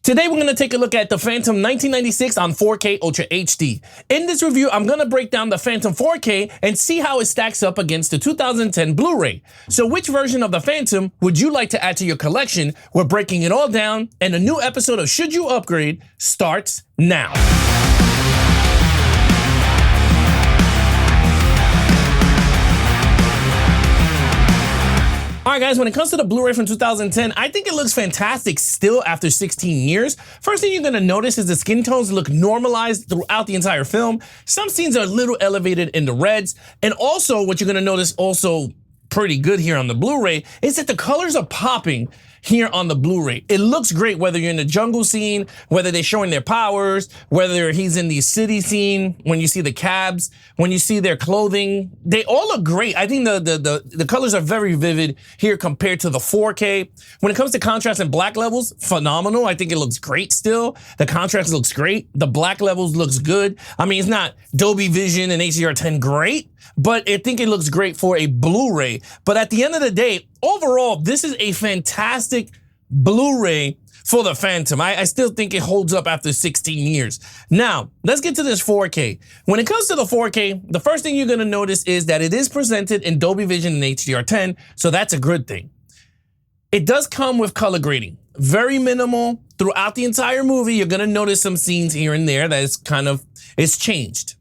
Today, we're going to take a look at the Phantom 1996 on 4K Ultra HD. In this review, I'm going to break down the Phantom 4K and see how it stacks up against the 2010 Blu-ray. So which version of the Phantom would you like to add to your collection? We're breaking it all down, and a new episode of Should You Upgrade starts now. All right, guys, when it comes to the Blu-ray from 2010, I think it looks fantastic still after 16 years. First thing you're gonna notice is the skin tones look normalized throughout the entire film. Some scenes are a little elevated in the reds. And also, what you're gonna notice also pretty good here on the Blu-ray is that the colors are popping here on the Blu-ray. It looks great whether you're in the jungle scene, whether they're showing their powers, whether he's in the city scene, when you see the cabs, when you see their clothing. They all look great. I think the colors are very vivid here compared to the 4K. When it comes to contrast and black levels, phenomenal. I think it looks great still. The contrast looks great. The black levels looks good. I mean, it's not Dolby Vision and HDR10 great, but I think it looks great for a Blu-ray. But at the end of the day, overall, this is a fantastic Blu-ray for the Phantom. I still think it holds up after 16 years. Now, let's get to this 4K. When it comes to the 4K, the first thing you're gonna notice is that it is presented in Dolby Vision and HDR10, so that's a good thing. It does come with color grading. Very minimal. Throughout the entire movie, you're gonna notice some scenes here and there that it's changed.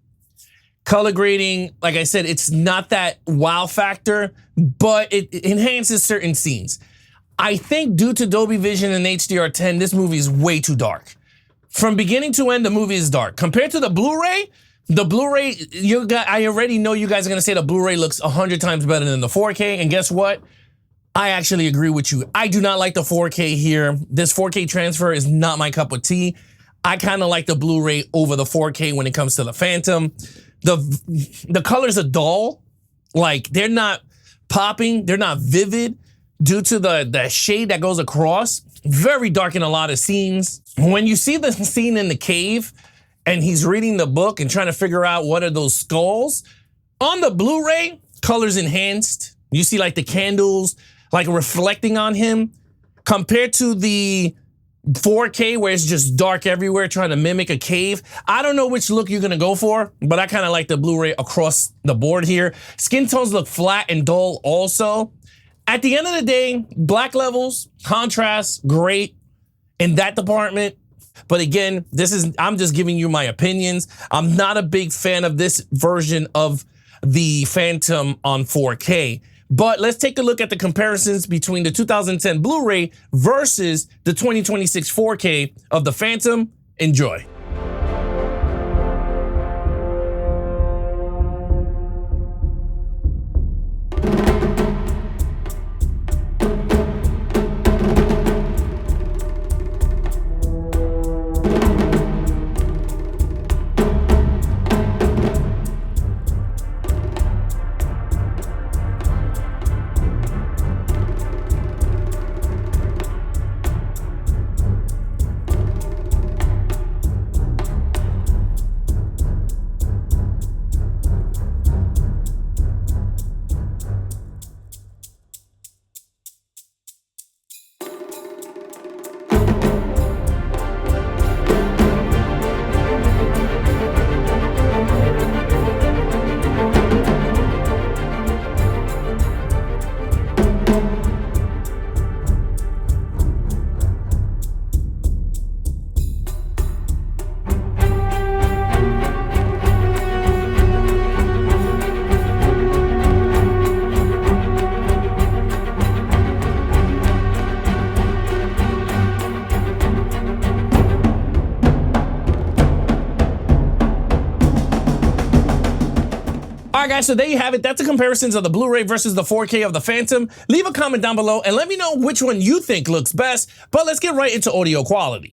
Color grading, like I said, it's not that wow factor, but it enhances certain scenes. I think due to Dolby Vision and HDR10, this movie is way too dark. From beginning to end, the movie is dark. Compared to the Blu-ray, I already know you guys are gonna say the Blu-ray looks 100 times better than the 4K, and guess what? I actually agree with you. I do not like the 4K here. This 4K transfer is not my cup of tea. I kind of like the Blu-ray over the 4K when it comes to the Phantom. The colors are dull, like they're not popping, they're not vivid due to the shade that goes across. Very dark in a lot of scenes. When you see the scene in the cave and he's reading the book and trying to figure out what are those skulls, on the Blu-ray, colors enhanced. You see like the candles like reflecting on him compared to the 4K where it's just dark everywhere trying to mimic a cave. I don't know which look you're gonna go for, but I kind of like the Blu-ray across the board here. Skin tones look flat and dull also. At the end of the day, black levels, contrast, great in that department. But again, I'm just giving you my opinions. I'm not a big fan of this version of the Phantom on 4K. But let's take a look at the comparisons between the 2010 Blu-ray versus the 2026 4K of the Phantom. Enjoy. All right, guys, so there you have it. That's the comparisons of the Blu-ray versus the 4K of the Phantom. Leave a comment down below and let me know which one you think looks best, but let's get right into audio quality.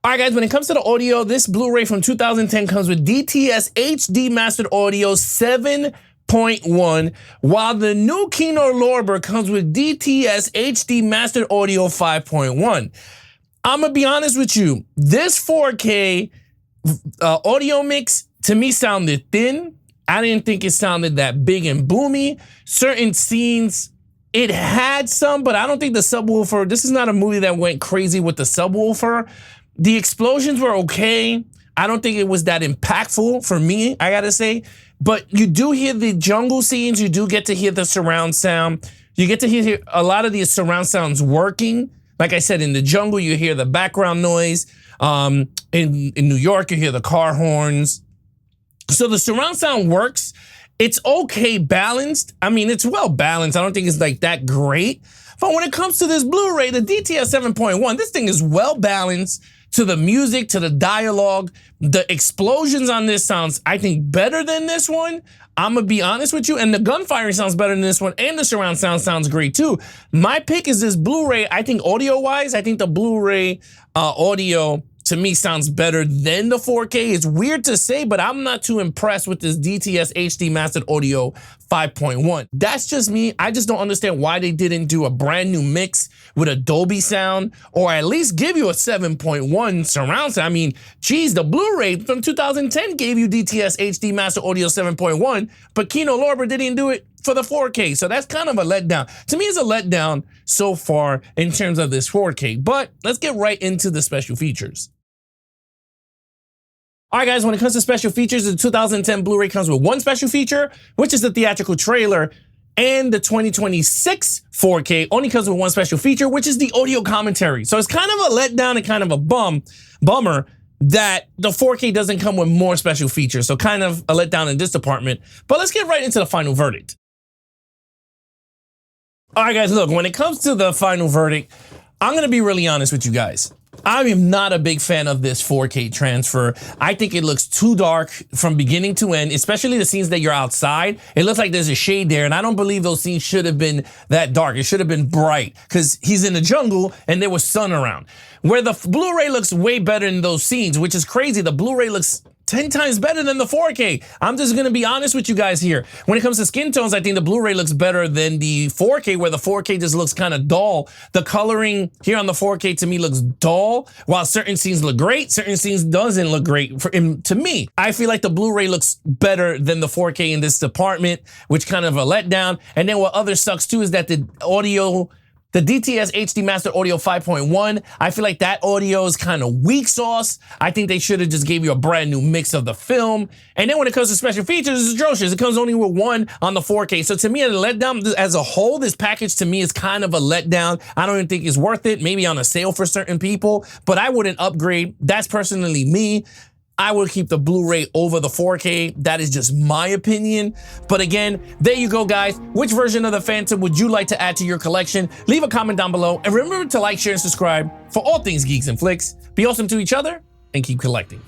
All right, guys, when it comes to the audio, this Blu-ray from 2010 comes with DTS HD Mastered Audio 7.1, while the new Kino Lorber comes with DTS HD Mastered Audio 5.1. I'm gonna be honest with you, this 4K audio mix to me sounded thin. I didn't think it sounded that big and boomy. Certain scenes It had some, but I don't think the subwoofer, this is not a movie that went crazy with the subwoofer. The explosions were okay. I don't think it was that impactful for me, I gotta say. But you do hear the jungle scenes. You do get to hear the surround sound. You get to hear a lot of these surround sounds working. Like I said, in the jungle, you hear the background noise. In New York, you hear the car horns. So the surround sound works. It's okay balanced. I mean, it's well balanced. I don't think it's like that great. But when it comes to this Blu-ray, the DTS 7.1, this thing is well balanced to the music, to the dialogue. The explosions on this sounds, I think, better than this one. I'm gonna be honest with you. And the gunfire sounds better than this one. And the surround sound sounds great too. My pick is this Blu-ray. I think audio-wise, I think the Blu-ray audio to me sounds better than the 4K. It's weird to say, but I'm not too impressed with this DTS HD Mastered Audio 5.1. That's just me. I just don't understand why they didn't do a brand new mix with a Dolby sound, or at least give you a 7.1 surround sound. I mean, geez, the Blu-ray from 2010 gave you DTS HD Mastered Audio 7.1, but Kino Lorber didn't do it for the 4K. So that's kind of a letdown. To me, it's a letdown so far in terms of this 4K, but let's get right into the special features. All right, guys, when it comes to special features, the 2010 Blu-ray comes with one special feature, which is the theatrical trailer, and the 2026 4K only comes with one special feature, which is the audio commentary. So it's kind of a letdown and kind of a bummer that the 4K doesn't come with more special features. So kind of a letdown in this department. But let's get right into the final verdict. All right, guys, look, when it comes to the final verdict, I'm gonna be really honest with you guys. I am not a big fan of this 4K transfer. I think it looks too dark from beginning to end, especially the scenes that you're outside. It looks like there's a shade there, and I don't believe those scenes should have been that dark. It should have been bright, because he's in the jungle and there was sun around. Where the Blu-ray looks way better in those scenes, which is crazy. The Blu-ray looks 10 times better than the 4K. I'm just gonna be honest with you guys here. When it comes to skin tones, I think the Blu-ray looks better than the 4K, where the 4K just looks kind of dull. The coloring here on the 4K to me looks dull, while certain scenes look great, certain scenes doesn't look great to me. I feel like the Blu-ray looks better than the 4K in this department, which kind of a letdown. And then what other sucks too is that the audio, the DTS HD Mastered Audio 5.1, I feel like that audio is kind of weak sauce. I think they should have just gave you a brand new mix of the film. And then when it comes to special features, it's atrocious. It comes only with one on the 4K. So to me, a letdown as a whole, this package to me is kind of a letdown. I don't even think it's worth it. Maybe on a sale for certain people, but I wouldn't upgrade. That's personally me. I would keep the Blu-ray over the 4K. That is just my opinion. But again, there you go, guys. Which version of the Phantom would you like to add to your collection? Leave a comment down below. And remember to like, share, and subscribe for all things Geeks and Flicks. Be awesome to each other and keep collecting.